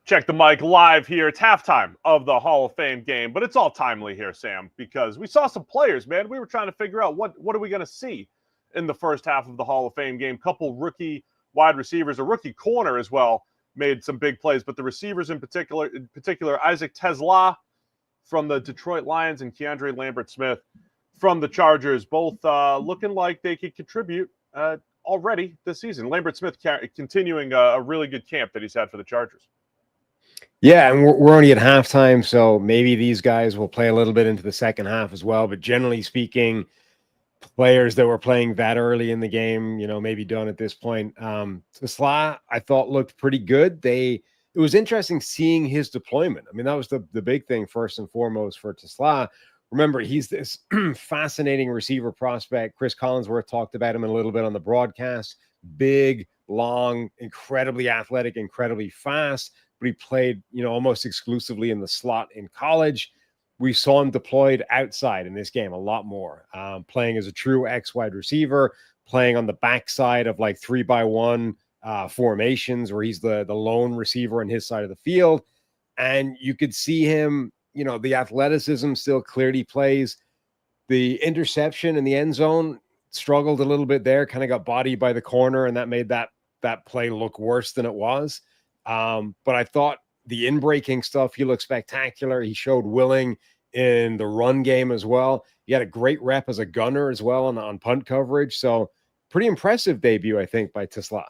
Check the mic live here. It's halftime of the Hall of Fame game, but it's all timely here, Sam, because we saw some players, man. We were trying to figure out what are we going to see in the first half of the Hall of Fame game. Couple rookie wide receivers, a rookie corner as well, made some big plays, but the receivers in particular, Isaac TeSlaa from the Detroit Lions and Keandre Lambert-Smith from the Chargers, both looking like they could contribute already this season. Lambert-Smith continuing a really good camp that he's had for the Chargers. Yeah, and we're only at halftime, so maybe these guys will play a little bit into the second half as well. But generally speaking, players that were playing that early in the game, maybe done at this point. TeSlaa, I thought, looked pretty good. It was interesting seeing his deployment. I mean, that was the big thing first and foremost for TeSlaa. Remember, he's this fascinating receiver prospect. Chris Collinsworth talked about him a little bit on the broadcast. Big, long, incredibly athletic, incredibly fast. But he played, almost exclusively in the slot in college. We saw him deployed outside in this game a lot more, playing as a true X wide receiver, playing on the backside of like 3-by-1 formations where he's the lone receiver on his side of the field. And you could see him, the athleticism still clearly plays. The interception in the end zone struggled a little bit there, kind of got bodied by the corner, and that made that play look worse than it was. But I thought the in-breaking stuff, he looked spectacular. He showed willing in the run game as well. He had a great rep as a gunner as well on punt coverage. So pretty impressive debut, I think, by TeSlaa.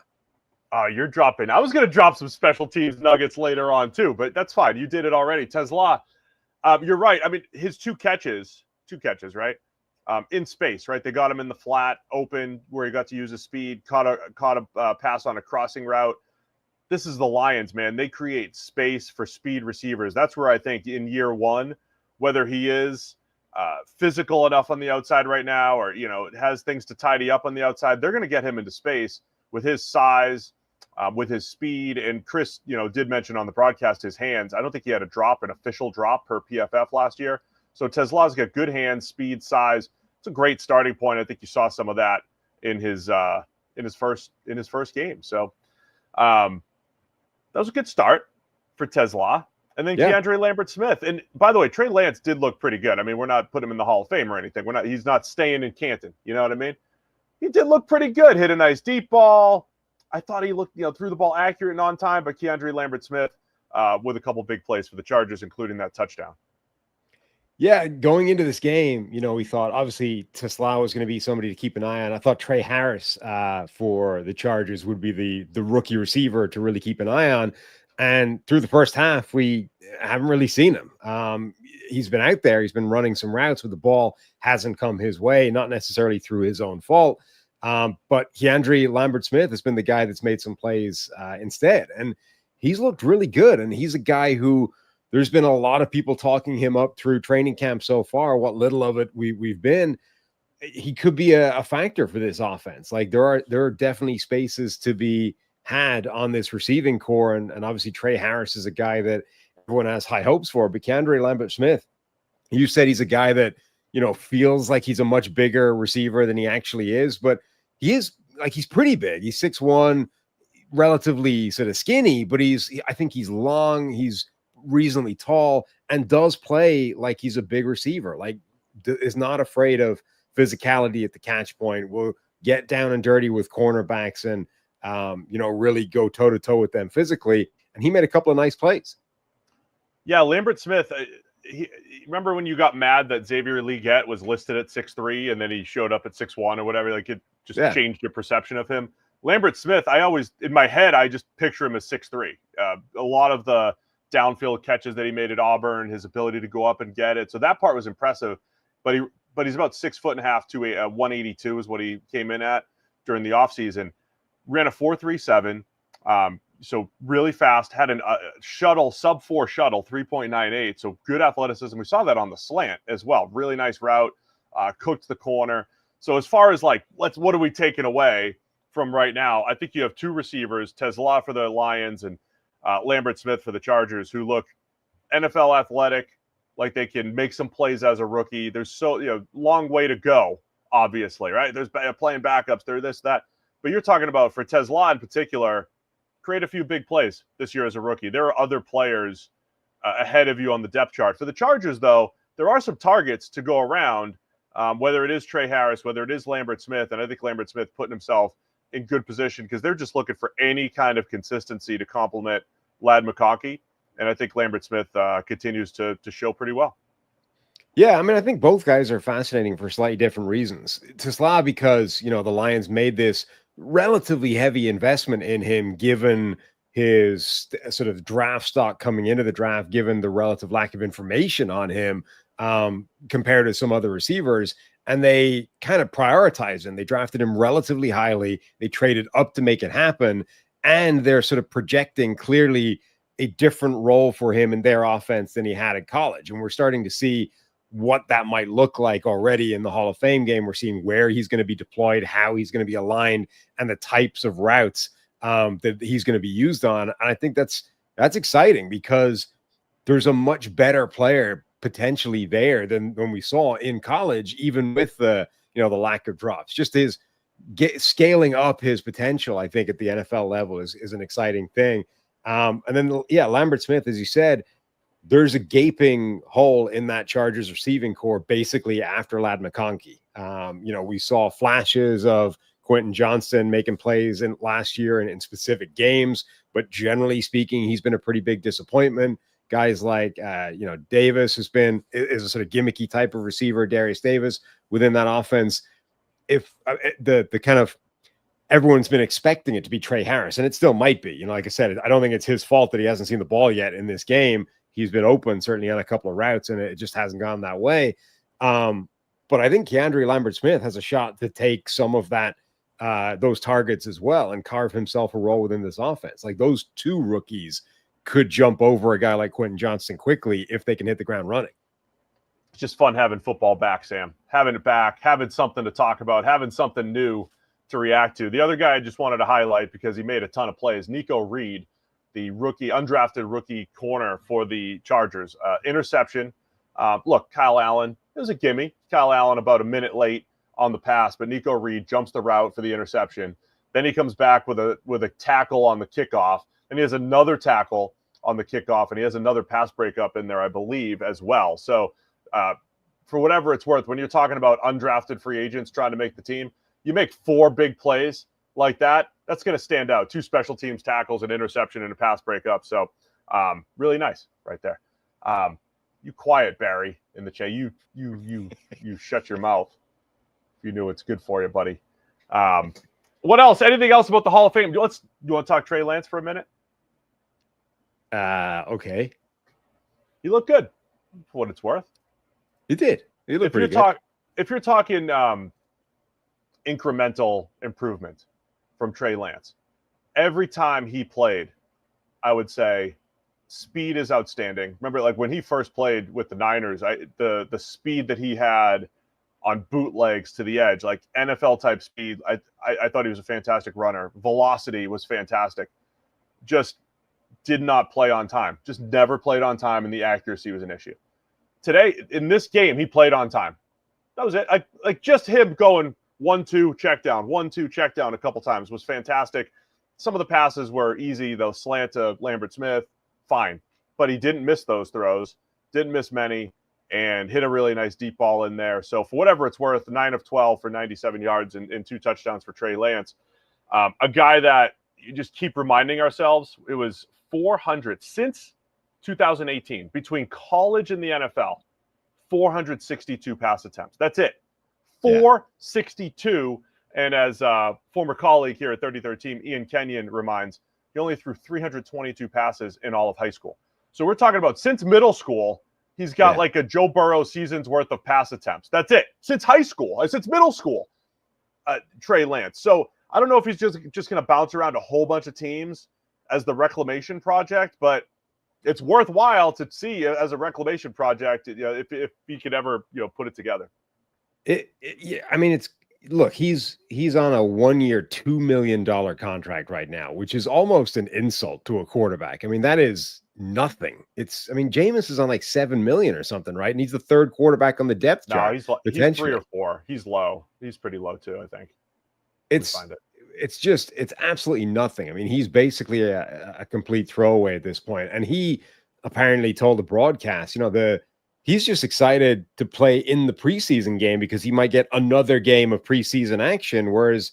You're dropping. I was going to drop some special teams nuggets later on too, but that's fine. You did it already. TeSlaa, you're right. I mean, his two catches, right? In space, right? They got him in the flat, open, where he got to use his speed, caught a pass on a crossing route. This is the Lions, man. They create space for speed receivers. That's where I think in year one, whether he is physical enough on the outside right now or, has things to tidy up on the outside, they're going to get him into space with his size, with his speed. And Chris, did mention on the broadcast his hands. I don't think he had an official drop per PFF last year. So TeSlaa's got good hands, speed, size. It's a great starting point. I think you saw some of that in his first game. So, that was a good start for TeSlaa. And then Keandre Lambert-Smith. And by the way, Trey Lance did look pretty good. I mean, we're not putting him in the Hall of Fame or anything. He's not staying in Canton. You know what I mean? He did look pretty good. Hit a nice deep ball. I thought he looked, threw the ball accurate and on time, but Keandre Lambert-Smith with a couple big plays for the Chargers, including that touchdown. Yeah, going into this game, we thought obviously TeSlaa was going to be somebody to keep an eye on. I thought Trey Harris for the Chargers would be the rookie receiver to really keep an eye on. And through the first half, we haven't really seen him. He's been out there. He's been running some routes, but the ball hasn't come his way, not necessarily through his own fault. But Keandre Lambert-Smith has been the guy that's made some plays instead. And he's looked really good. And he's a guy who there's been a lot of people talking him up through training camp so far. What little of it we've been, he could be a factor for this offense. Like there are definitely spaces to be had on this receiving core, and obviously Trey Harris is a guy that everyone has high hopes for. But Keandre Lambert-Smith, you said he's a guy that feels like he's a much bigger receiver than he actually is, but he's pretty big. He's 6'1", relatively sort of skinny, but I think he's long. He's reasonably tall and does play like he's a big receiver, like is not afraid of physicality at the catch point, will get down and dirty with cornerbacks and really go toe-to-toe with them physically. And he made a couple of nice plays. Yeah, Lambert-Smith, remember when you got mad that Xavier Legette was listed at 6'3" and then he showed up at 6'1" or whatever? Like it just changed your perception of him. Lambert-Smith, in my head, I just picture him as 6'3". A lot of the downfield catches that he made at Auburn, his ability to go up and get it. So that part was impressive, but he's about 6'5" to 182 is what he came in at during the offseason. Ran a 4.37. So really fast, had a shuttle, sub-4 shuttle, 3.98. So good athleticism. We saw that on the slant as well. Really nice route, cooked the corner. So as far as what are we taking away from right now? I think you have two receivers, TeSlaa for the Lions and Lambert-Smith for the Chargers, who look NFL athletic, like they can make some plays as a rookie. There's long way to go, obviously, right? There's playing backups, there, this, that. But you're talking about for TeSlaa in particular, create a few big plays this year as a rookie. There are other players ahead of you on the depth chart. For the Chargers, though, there are some targets to go around, whether it is Trey Harris, whether it is Lambert-Smith, and I think Lambert-Smith putting himself in good position because they're just looking for any kind of consistency to complement Ladd McConkey, and I think Lambert-Smith continues to show pretty well. Yeah, I mean, I think both guys are fascinating for slightly different reasons. TeSlaa, because, the Lions made this relatively heavy investment in him, given his sort of draft stock coming into the draft, given the relative lack of information on him compared to some other receivers. And they kind of prioritized him. They drafted him relatively highly. They traded up to make it happen. And they're sort of projecting clearly a different role for him in their offense than he had in college. And we're starting to see what that might look like already in the Hall of Fame game. We're seeing where he's going to be deployed, how he's going to be aligned, and the types of routes that he's going to be used on. And I think that's exciting because there's a much better player potentially there than when we saw in college, even with the lack of drops. Just his scaling up his potential, I think, at the NFL level is an exciting thing. And then, Lambert-Smith, as you said, there's a gaping hole in that Chargers receiving core basically after Ladd McConkey. We saw flashes of Quentin Johnston making plays in last year in specific games, but generally speaking, he's been a pretty big disappointment. Guys like, Davis is a sort of gimmicky type of receiver, Darius Davis within that offense. If the kind of everyone's been expecting it to be Trey Harris, and it still might be, like I said, I don't think it's his fault that he hasn't seen the ball yet in this game. He's been open certainly on a couple of routes, and it just hasn't gone that way. But I think Keandre Lambert-Smith has a shot to take some of that, those targets as well, and carve himself a role within this offense. Like those two rookies could jump over a guy like Quentin Johnston quickly if they can hit the ground running. It's just fun having football back, Sam. Having it back, having something to talk about, having something new to react to. The other guy I just wanted to highlight because he made a ton of plays, Nico Reed, the undrafted rookie corner for the Chargers. Interception. Look, Kyle Allen, it was a gimme. Kyle Allen about a minute late on the pass, but Nico Reed jumps the route for the interception. Then he comes back with a tackle on the kickoff, and he has another tackle on the kickoff, and he has another pass breakup in there, I believe, as well. So for whatever it's worth, when you're talking about undrafted free agents trying to make the team, you make 4 big plays like that, that's going to stand out. 2 special teams tackles, an interception, and a pass breakup. So really nice right there. You quiet, Barry, in the chat. You shut your mouth if you knew it's good for you, buddy. What else? Anything else about the Hall of Fame? You want to talk Trey Lance for a minute? Okay. He looked good for what it's worth. He did. He looked pretty good. If you're talking incremental improvement from Trey Lance, every time he played, I would say speed is outstanding. Remember, like when he first played with the Niners, the speed that he had on bootlegs to the edge, like NFL type speed, I thought he was a fantastic runner. Velocity was fantastic. Just did not play on time. Just never played on time, and the accuracy was an issue. Today, in this game, he played on time. That was it. Like just him going 1-2 check down, 1-2 check down a couple times was fantastic. Some of the passes were easy, though. Slant to Lambert-Smith, fine. But he didn't miss those throws, didn't miss many, and hit a really nice deep ball in there. So for whatever it's worth, 9 of 12 for 97 yards and 2 touchdowns for Trey Lance. A guy that you just keep reminding ourselves, it was 400 since 2018, between college and the NFL, 462 pass attempts. That's it. 462. And as a former colleague here at 33rd Team, Ian Kenyon reminds, he only threw 322 passes in all of high school. So we're talking about since middle school, he's got like a Joe Burrow season's worth of pass attempts. That's it. Since high school, since middle school, Trey Lance. So I don't know if he's just going to bounce around a whole bunch of teams as the reclamation project, but it's worthwhile to see as a reclamation project, if he could ever, put it together. I mean, look, he's on a 1-year, $2 million contract right now, which is almost an insult to a quarterback. I mean, that is nothing. Jameis is on like $7 million or something, right? And he's the 3rd quarterback on the depth chart. No, he's 3 or 4. He's low. He's pretty low too, I think. it's absolutely nothing. I mean, he's basically a complete throwaway at this point. And he apparently told the broadcast, he's just excited to play in the preseason game because he might get another game of preseason action. Whereas,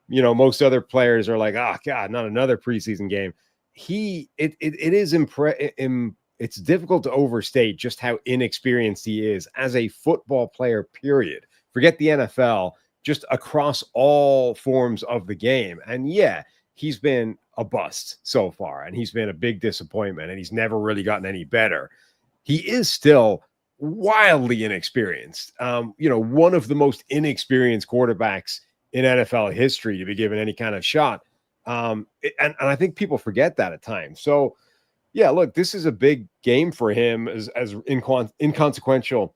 most other players are like, oh God, not another preseason game. It's difficult to overstate just how inexperienced he is as a football player, period. Forget the NFL, just across all forms of the game. And yeah, he's been a bust so far, and he's been a big disappointment, and he's never really gotten any better. He is still wildly inexperienced. One of the most inexperienced quarterbacks in NFL history to be given any kind of shot. And I think people forget that at times. So, yeah, look, this is a big game for him, as inconsequential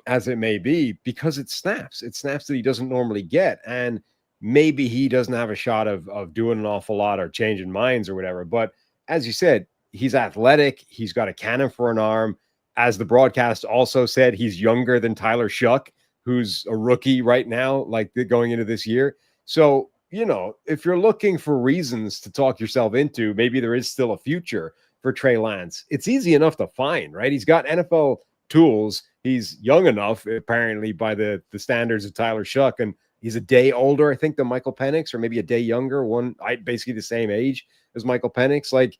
as it may be, because it snaps. It snaps that he doesn't normally get. And maybe he doesn't have a shot of doing an awful lot or changing minds or whatever. But as you said, he's athletic. He's got a cannon for an arm. As the broadcast also said, he's younger than Tyler Shuck, who's a rookie right now, like going into this year. So, if you're looking for reasons to talk yourself into, maybe there is still a future for Trey Lance. It's easy enough to find, right? He's got NFL tools. He's young enough, apparently, by the standards of Tyler Shuck, and he's a day older, I think, than Michael Penix, or maybe a day younger, basically the same age as Michael Penix. Like,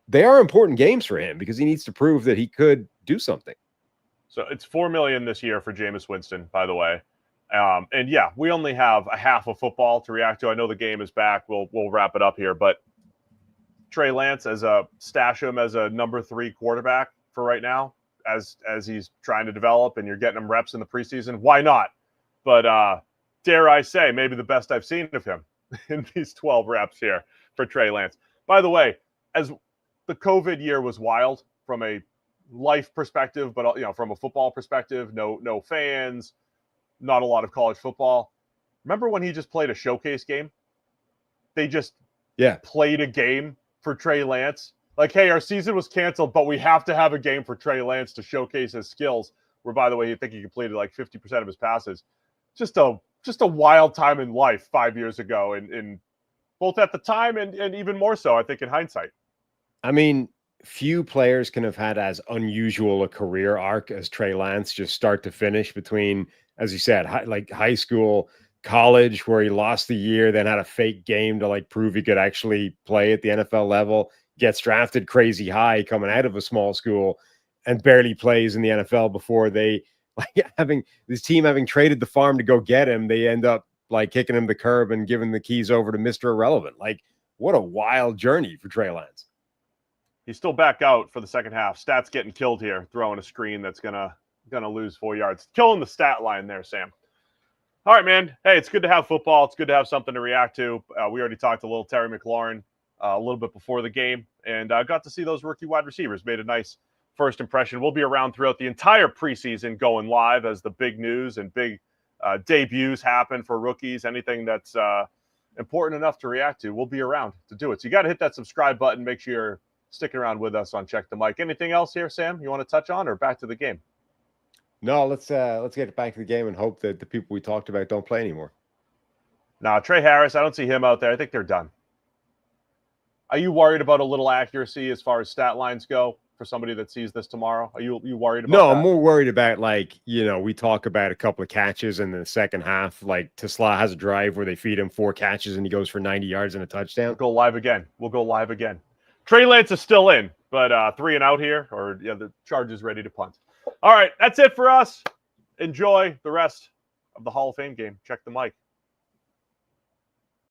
they are important games for him because he needs to prove that he could do something. So it's $4 million this year for Jameis Winston, by the way. And yeah, we only have a half of football to react to. I know the game is back. We'll wrap it up here, but Trey Lance stash him as a number 3 quarterback for right now, as he's trying to develop, and you're getting him reps in the preseason. Why not? But dare I say, maybe the best I've seen of him in these 12 reps here for Trey Lance. By the way, as the COVID year was wild from a life perspective, but from a football perspective, no fans, not a lot of college football. Remember when he just played a showcase game? They just played a game for Trey Lance. Like, hey, our season was canceled, but we have to have a game for Trey Lance to showcase his skills. Where, by the way, you think he completed like 50% of his passes. Just a wild time in life 5 years ago, in both at the time and even more so, I think, in hindsight. I mean, few players can have had as unusual a career arc as Trey Lance, just start to finish between, as you said, high school, college, where he lost the year, then had a fake game to prove he could actually play at the NFL level, gets drafted crazy high coming out of a small school, and barely plays in the NFL before they having traded the farm to go get him. They end up kicking him the curb and giving the keys over to Mr. Irrelevant. What a wild journey for Trey Lance. He's still back out for the second half. Stats getting killed here, throwing a screen that's gonna lose 4 yards. Killing the stat line there, Sam. All right, man. Hey, it's good to have football. It's good to have something to react to. We already talked a little Terry McLaurin a little bit before the game, and got to see those rookie wide receivers. Made a nice first impression. We'll be around throughout the entire preseason, going live as the big news and big debuts happen for rookies. Anything that's important enough to react to, we'll be around to do it. So you got to hit that subscribe button. Make sure you're sticking around with us on Check the Mic. Anything else here, Sam, you want to touch on, or back to the game? No, let's get back to the game and hope that the people we talked about don't play anymore. Now, Trey Harris, I don't see him out there. I think they're done. Are you worried about a little accuracy as far as stat lines go for somebody that sees this tomorrow? Are you worried about that? I'm more worried about, we talk about a couple of catches in the second half. TeSlaa has a drive where they feed him 4 catches and he goes for 90 yards and a touchdown. We'll go live again. Trey Lance is still in, but 3 and out here, or the Chargers ready to punt. All right, that's it for us. Enjoy the rest of the Hall of Fame game. Check the Mic.